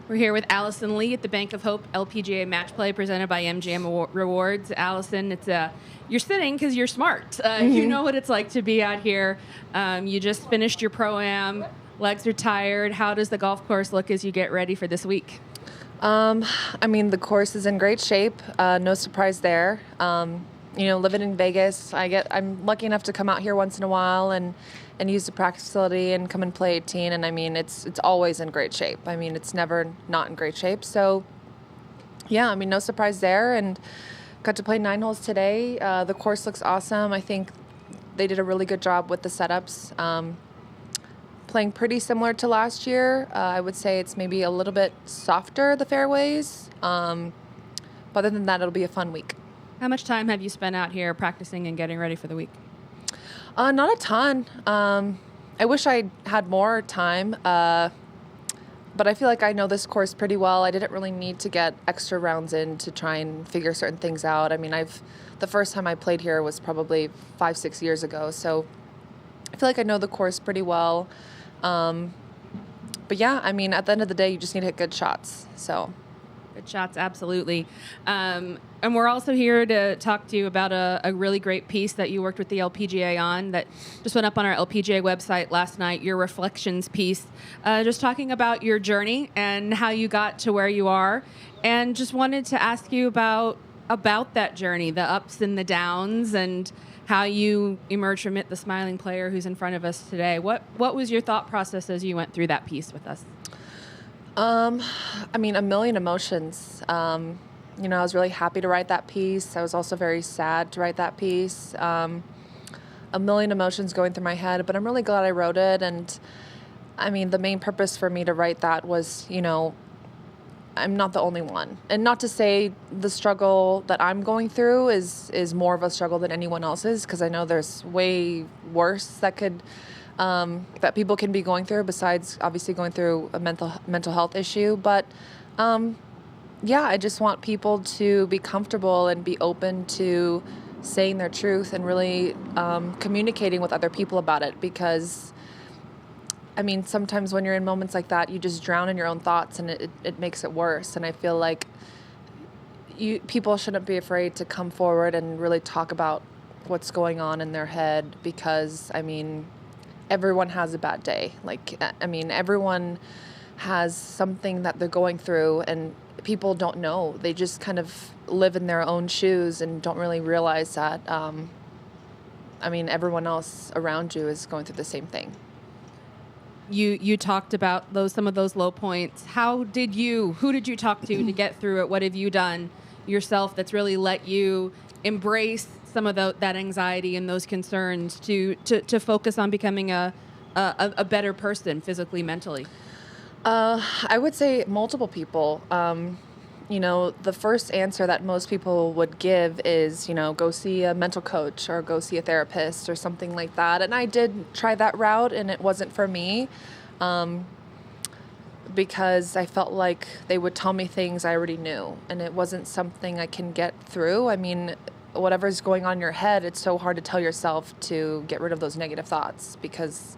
We're here with Alison Lee at the Bank of Hope LPGA Match Play presented by MGM Rewards. Alison, you're sitting because you're smart. You know what it's like to be out here. You just finished your Pro-Am. Legs are tired. How does the golf course look as you get ready for this week? The course is in great shape. No surprise there. Living in Vegas, I'm lucky enough to come out here once in a while and use the practice facility and come and play 18. And it's always in great shape. It's never not in great shape. So, yeah, no surprise there. And got to play 9 holes today. The course looks awesome. I think they did a really good job with the setups. Playing pretty similar to last year. I would say it's maybe a little bit softer, the fairways. But other than that, it'll be a fun week. How much time have you spent out here practicing and getting ready for the week? Not a ton. I wish I had more time, but I feel like I know this course pretty well. I didn't really need to get extra rounds in to try and figure certain things out. The first time I played here was probably 5-6 years ago, so I feel like I know the course pretty well. But yeah, at the end of the day, you just need to hit good shots. So. Good shots, absolutely. And we're also here to talk to you about a really great piece that you worked with the LPGA on that just went up on our LPGA website last night, your reflections piece, just talking about your journey and how you got to where you are. And just wanted to ask you about that journey, the ups and the downs, and how you emerged from it, the smiling player who's in front of us today. What was your thought process as you went through that piece with us? A million emotions. I was really happy to write that piece. I was also very sad to write that piece. A million emotions going through my head, but I'm really glad I wrote it. And the main purpose for me to write that was, I'm not the only one. And not to say the struggle that I'm going through is more of a struggle than anyone else's, because I know there's way worse that people can be going through besides obviously going through a mental health issue. But I just want people to be comfortable and be open to saying their truth and really communicating with other people about it, because sometimes when you're in moments like that, you just drown in your own thoughts and it makes it worse. And I feel like people shouldn't be afraid to come forward and really talk about what's going on in their head, because everyone has a bad day. Everyone has something that they're going through, and people don't know. They just kind of live in their own shoes and don't really realize that, everyone else around you is going through the same thing. You talked about some of those low points. Who did you talk to get through it? What have you done yourself that's really let you embrace some of that anxiety and those concerns to focus on becoming a better person physically, mentally? I would say multiple people. The first answer that most people would give is, go see a mental coach or go see a therapist or something like that. And I did try that route, and it wasn't for me, because I felt like they would tell me things I already knew, and it wasn't something I can get through. Whatever's going on in your head, it's so hard to tell yourself to get rid of those negative thoughts, because,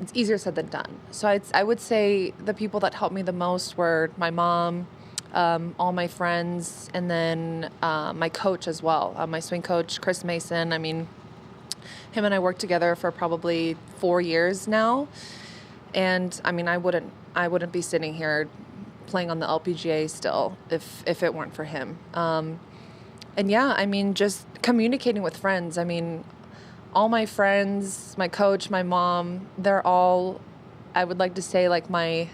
it's easier said than done. So I would say the people that helped me the most were my mom, all my friends, and then my coach as well, my swing coach, Chris Mason. Him and I worked together for probably 4 years now, and I wouldn't be sitting here playing on the LPGA still if it weren't for him. Just communicating with friends. All my friends, my coach, my mom, they're all, I would like to say, like my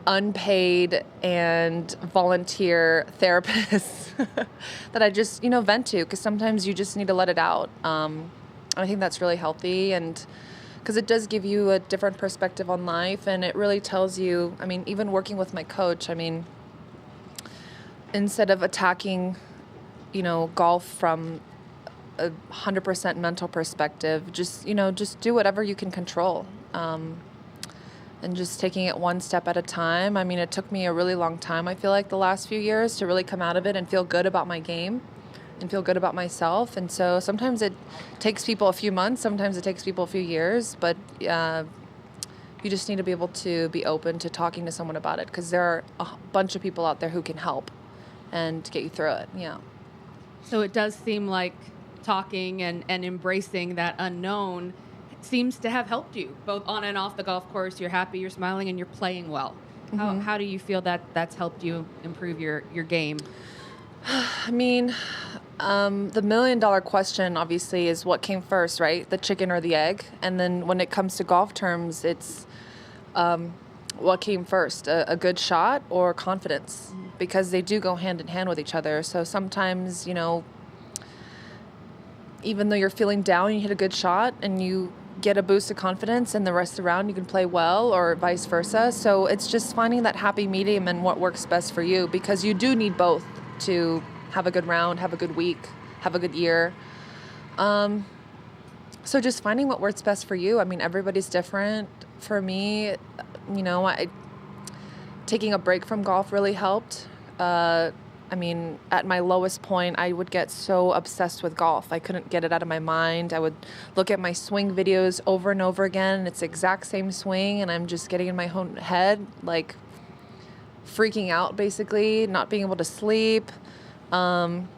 unpaid and volunteer therapists that I just, vent to, because sometimes you just need to let it out. I think that's really healthy, and because it does give you a different perspective on life, and it really tells you, even working with my coach, instead of attacking, golf from a 100% mental perspective, just do whatever you can control, and just taking it one step at a time. It took me a really long time, I feel like, the last few years to really come out of it and feel good about my game and feel good about myself. And so sometimes it takes people a few months, sometimes it takes people a few years, but You just need to be able to be open to talking to someone about it, because there are a bunch of people out there who can help and get you through it. Yeah. So it does seem like talking and embracing that unknown seems to have helped you both on and off the golf course. You're happy, you're smiling, and you're playing well. How do you feel that that's helped you improve your game? I mean, the $1 million question obviously is what came first, right? The chicken or the egg? And then when it comes to golf terms, it's what came first, a good shot or confidence? Because they do go hand in hand with each other. So sometimes, you know, even though you're feeling down, you hit a good shot and you get a boost of confidence, and the rest of the round you can play well, or vice versa. So it's just finding that happy medium and what works best for you, because you do need both to have a good round, have a good week, have a good year. So just finding what works best for you. I mean, everybody's different. For me, you know, taking a break from golf really helped. I mean, at my lowest point, I would get so obsessed with golf. I couldn't get it out of my mind. I would look at my swing videos over and over again, and it's the exact same swing, and I'm just getting in my own head, like freaking out, basically, not being able to sleep. And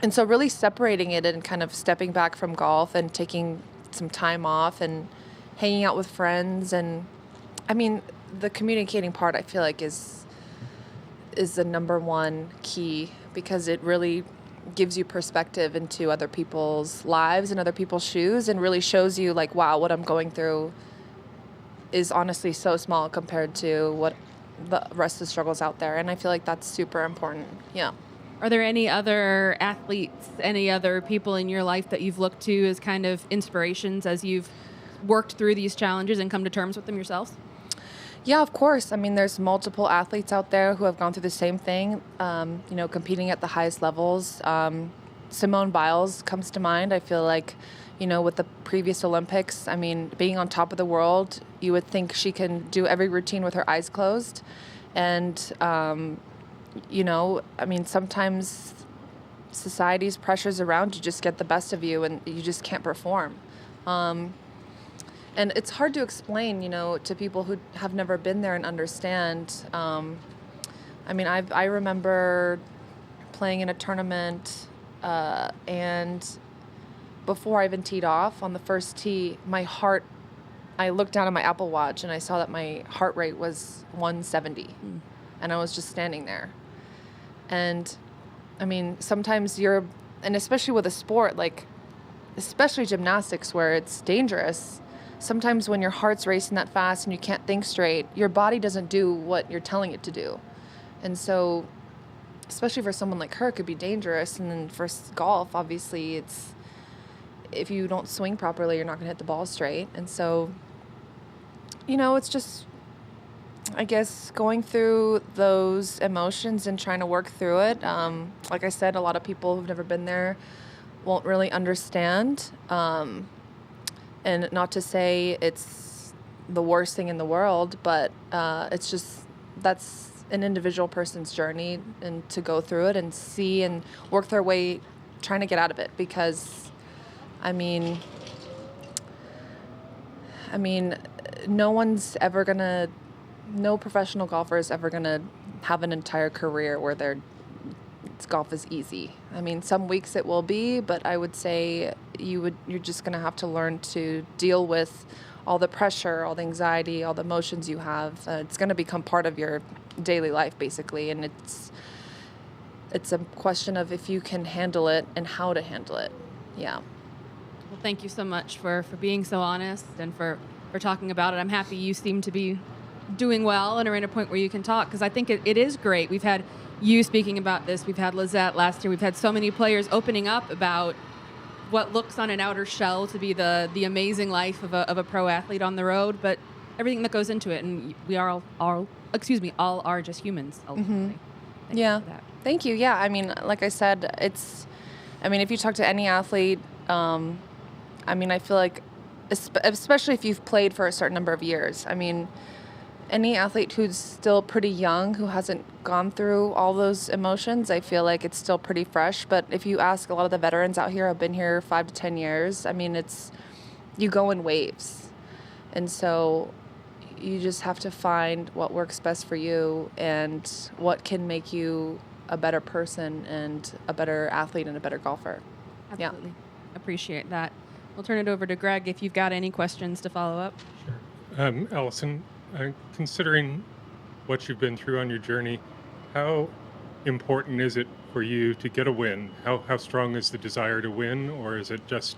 so really separating it and kind of stepping back from golf and taking some time off and hanging out with friends. And I mean, the communicating part, I feel like is the number one key, because it really gives you perspective into other people's lives and other people's shoes, and really shows you like, wow, what I'm going through is honestly so small compared to what the rest of the struggles out there. And I feel like that's super important. Yeah. Are there any other athletes, any other people in your life that you've looked to as kind of inspirations as you've worked through these challenges and come to terms with them yourselves? Yeah, of course. I mean, there's multiple athletes out there who have gone through the same thing, you know, competing at the highest levels. Simone Biles comes to mind. I feel like, you know, with the previous Olympics, I mean, being on top of the world, you would think she can do every routine with her eyes closed. And, you know, I mean, sometimes society's pressures around you just get the best of you, and you just can't perform. And it's hard to explain, you know, to people who have never been there and understand. I mean, I remember playing in a tournament, and before I even teed off, on the first tee, I looked down at my Apple Watch and I saw that my heart rate was 170. And I was just standing there. And I mean, sometimes and especially with a sport, like, especially gymnastics where it's dangerous, sometimes when your heart's racing that fast and you can't think straight, your body doesn't do what you're telling it to do. And so, especially for someone like her, it could be dangerous. And then for golf, obviously, if you don't swing properly, you're not going to hit the ball straight. And so, you know, it's just, I guess, going through those emotions and trying to work through it. Like I said, a lot of people who've never been there won't really understand. And not to say it's the worst thing in the world, but it's just, that's an individual person's journey, and to go through it and see and work their way, trying to get out of it. Because, I mean, no professional golfer is ever gonna have an entire career where golf is easy. I mean, some weeks it will be, but I would say you're just gonna have to learn to deal with all the pressure, all the anxiety, all the emotions you have. It's gonna become part of your daily life, basically, and it's a question of if you can handle it and how to handle it. Yeah. Well, thank you so much for being so honest and for talking about it. I'm happy you seem to be doing well and are in a point where you can talk, because I think it is great. We've had you speaking about this. We've had Lizette last year. We've had so many players opening up about what looks on an outer shell to be the amazing life of a pro athlete on the road, but everything that goes into it. And we are all are just humans ultimately. Yeah. Thank you. Yeah. I mean, like I said, if you talk to any athlete, I feel like, especially if you've played for a certain number of years, I mean, any athlete who's still pretty young, who hasn't gone through all those emotions, I feel like it's still pretty fresh. But if you ask a lot of the veterans out here, I've been here 5 to 10 years, I mean, you go in waves. And so, you just have to find what works best for you and what can make you a better person and a better athlete and a better golfer. Absolutely. Yeah. Appreciate that. We'll turn it over to Greg if you've got any questions to follow up. Sure. Alison, considering what you've been through on your journey, how important is it for you to get a win? How strong is the desire to win, or is it just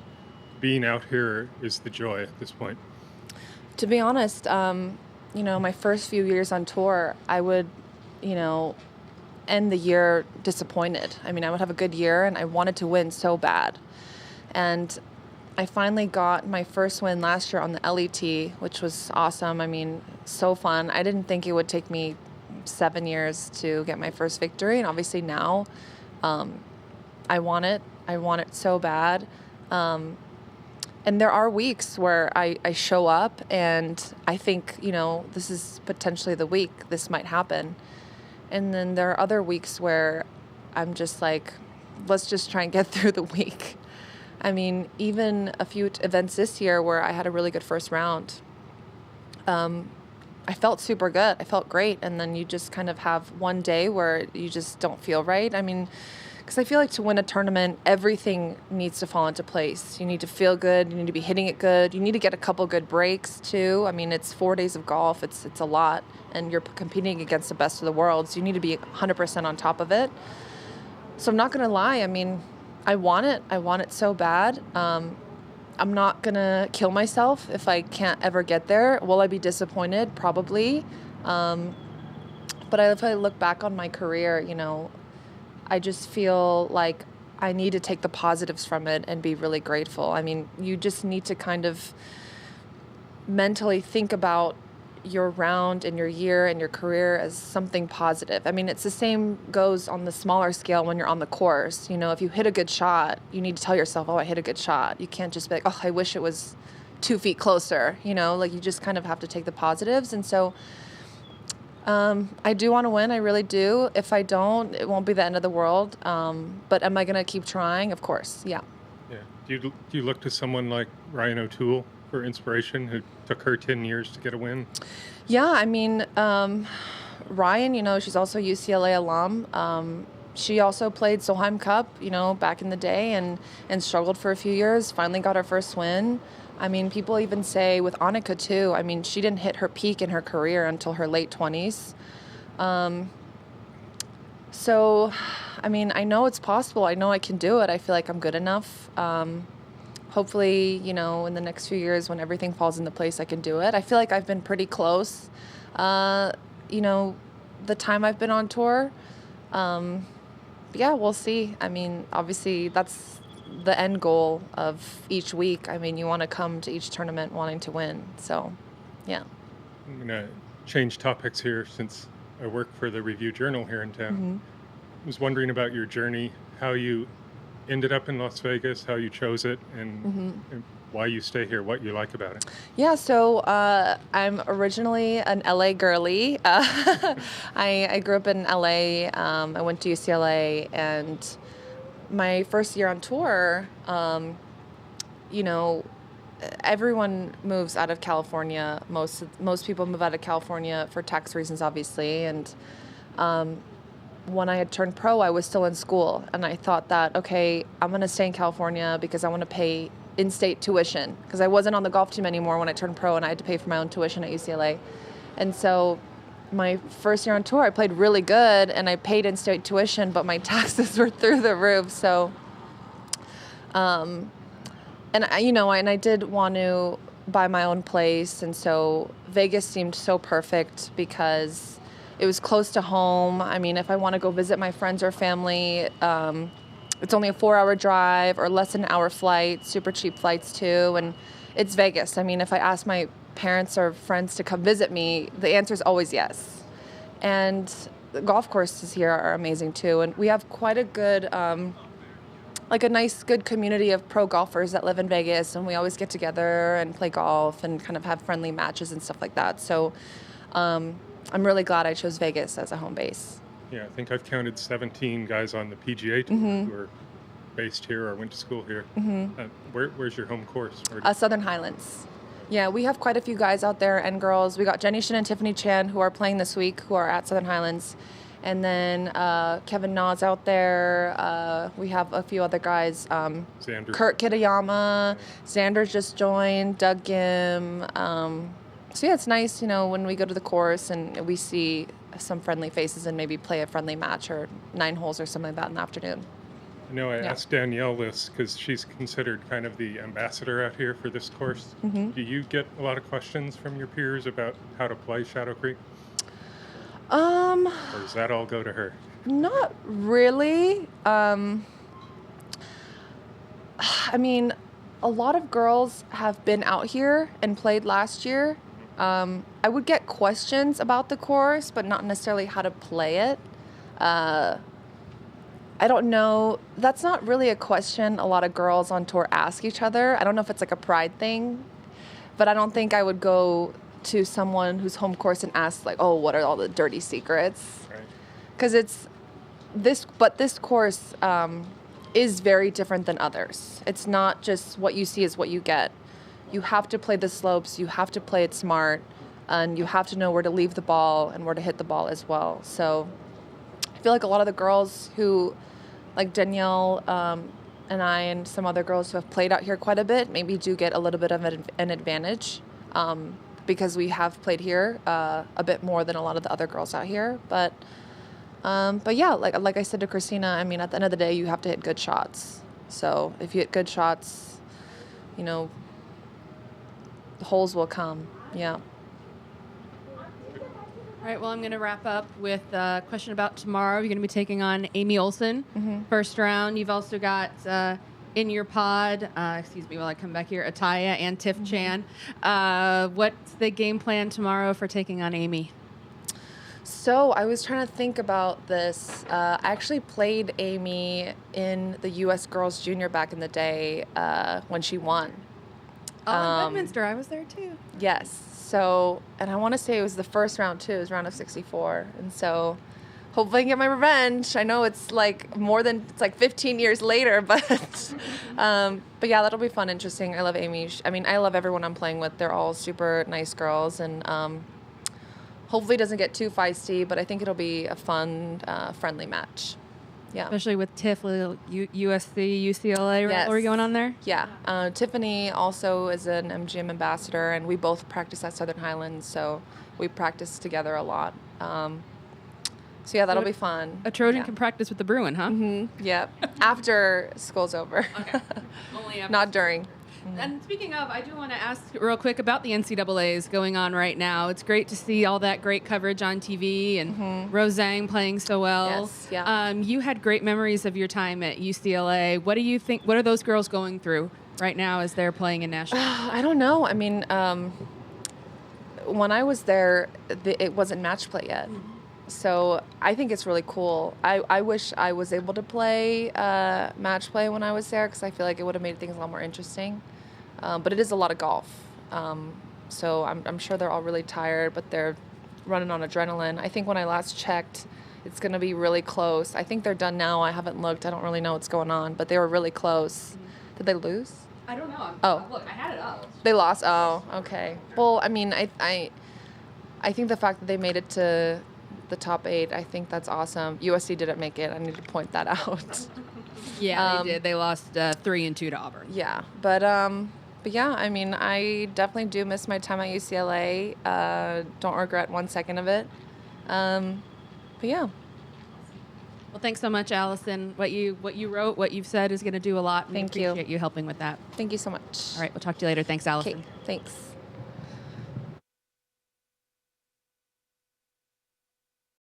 being out here is the joy at this point? To be honest, my first few years on tour, I would, end the year disappointed. I mean, I would have a good year and I wanted to win so bad. And I finally got my first win last year on the LET, which was awesome. I mean, so fun. I didn't think it would take me 7 years to get my first victory. And obviously now, I want it. I want it so bad. And there are weeks where I show up and I think, this is potentially the week this might happen. And then there are other weeks where I'm just like, let's just try and get through the week. I mean, even a few events this year where I had a really good first round, I felt super good. I felt great. And then you just kind of have one day where you just don't feel right. I mean, because I feel like to win a tournament, everything needs to fall into place. You need to feel good. You need to be hitting it good. You need to get a couple good breaks too. I mean, it's 4 days of golf. It's a lot. And you're competing against the best of the world. So you need to be 100% on top of it. So I'm not going to lie. I mean, I want it. I want it so bad. I'm not going to kill myself if I can't ever get there. Will I be disappointed? Probably. But if I look back on my career, I just feel like I need to take the positives from it and be really grateful. I mean, you just need to kind of mentally think about your round and your year and your career as something positive. I mean, it's the same goes on the smaller scale when you're on the course. If you hit a good shot, you need to tell yourself, oh, I hit a good shot. You can't just be like, oh, I wish it was 2 feet closer. Like you just kind of have to take the positives. And so I do want to win. I really do. If I don't, it won't be the end of the world. But am I going to keep trying? Of course. Yeah. Yeah. Do you look to someone like Ryan O'Toole for inspiration, who took her 10 years to get a win? Yeah. I mean, Ryan, she's also a UCLA alum. She also played Solheim Cup, back in the day and struggled for a few years, finally got her first win. I mean, people even say with Annika too, I mean, she didn't hit her peak in her career until her late 20s. So, I mean, I know it's possible. I know I can do it. I feel like I'm good enough. Hopefully, in the next few years when everything falls into place, I can do it. I feel like I've been pretty close, the time I've been on tour. Yeah, we'll see. I mean, obviously that's the end goal of each week. I mean, you want to come to each tournament wanting to win. So, yeah. I'm going to change topics here since I work for the Review Journal here in town. Mm-hmm. I was wondering about your journey, how you ended up in Las Vegas, how you chose it, and why you stay here, what you like about it. Yeah, so I'm originally an LA girly. I grew up in LA. I went to UCLA, and my first year on tour, everyone moves out of California. Most people move out of California for tax reasons, obviously. And when I had turned pro, I was still in school. And I thought that, okay, I'm going to stay in California because I want to pay in-state tuition. Because I wasn't on the golf team anymore when I turned pro, and I had to pay for my own tuition at UCLA. And so my first year on tour, I played really good, and I paid in-state tuition, but my taxes were through the roof. So, and I did want to buy my own place, and so Vegas seemed so perfect because it was close to home. I mean, if I want to go visit my friends or family, it's only a 4-hour drive or less than an hour flight, super cheap flights too, and it's Vegas. I mean, if I ask my parents or friends to come visit me, the answer is always yes. And the golf courses here are amazing too, and we have quite a good, a nice, good community of pro golfers that live in Vegas, and we always get together and play golf and kind of have friendly matches and stuff like that. So I'm really glad I chose Vegas as a home base. Yeah, I think I've counted 17 guys on the PGA tour who are based here or went to school here. Where's your home course? Southern Highlands. Yeah, we have quite a few guys out there and girls. We got Jenny Shin and Tiffany Chan who are playing this week, who are at Southern Highlands. And then Kevin Na's out there. We have a few other guys. Xander. Kurt Kitayama. Xander's just joined. Doug Gim. So yeah, it's nice, when we go to the course and we see some friendly faces and maybe play a friendly match or 9 holes or something like that in the afternoon. I know I asked Danielle this because she's considered kind of the ambassador out here for this course. Mm-hmm. Do you get a lot of questions from your peers about how to play Shadow Creek? Or does that all go to her? Not really. I mean, a lot of girls have been out here and played last year. I would get questions about the course, but not necessarily how to play it. I don't know. That's not really a question a lot of girls on tour ask each other. I don't know if it's like a pride thing, but I don't think I would go to someone who's home course and ask like, oh, what are all the dirty secrets? Right. Because this course is very different than others. It's not just what you see is what you get. You have to play the slopes, you have to play it smart, and you have to know where to leave the ball and where to hit the ball as well. So I feel like a lot of the girls who, like Danielle and I and some other girls who have played out here quite a bit, maybe do get a little bit of an advantage because we have played here a bit more than a lot of the other girls out here. But yeah, like I said to Christina, I mean, at the end of the day, you have to hit good shots. So if you hit good shots, the holes will come. Yeah. All right, well, I'm going to wrap up with a question about tomorrow. You're going to be taking on Amy Olson, first round. You've also got in your pod, excuse me while I come back here, Ataya and Tiff Chan. What's the game plan tomorrow for taking on Amy? So I was trying to think about this. I actually played Amy in the U.S. Girls Junior back in the day when she won. Oh, in Bedminster. I was there, too. Yes. So, and I want to say it was the first round, too. It was round of 64. And so hopefully I can get my revenge. I know it's like it's like 15 years later, but yeah, that'll be fun, interesting. I love Amy. I mean, I love everyone I'm playing with. They're all super nice girls, and hopefully it doesn't get too feisty, but I think it'll be a fun, friendly match. Yeah. Especially with Tiff, USC, UCLA rivalry going on there? Yeah. Tiffany also is an MGM ambassador, and we both practice at Southern Highlands, so we practice together a lot. So yeah, that'll be fun. A Trojan can practice with the Bruin, huh? Mm-hmm. Yep. After school's over. Okay. Only after. Not during. And speaking of, I do want to ask real quick about the NCAAs going on right now. It's great to see all that great coverage on TV and Rose Zhang playing so well. Yes, yeah. You had great memories of your time at UCLA. What do you think? What are those girls going through right now as they're playing in nationals? I don't know. I mean, when I was there, it wasn't match play yet. So I think it's really cool. I wish I was able to play match play when I was there because I feel like it would have made things a lot more interesting. But it is a lot of golf. So I'm sure they're all really tired, but they're running on adrenaline. I think when I last checked, it's going to be really close. I think they're done now. I haven't looked. I don't really know what's going on, but they were really close. Did they lose? I don't know. Look, I had it up. They lost? Oh, okay. Well, I mean, I think the fact that they made it to the top 8, I think that's awesome. USC didn't make it. I need to point that out. Yeah, they did. They lost 3-2 to Auburn. Yeah, but yeah, I mean, I definitely do miss my time at UCLA. Don't regret 1 second of it. But yeah. Well, thanks so much, Alison. What you wrote, what you've said is going to do a lot. We Thank you. appreciate you helping with that. Thank you so much. All right, we'll talk to you later. Thanks, Alison. Okay, thanks.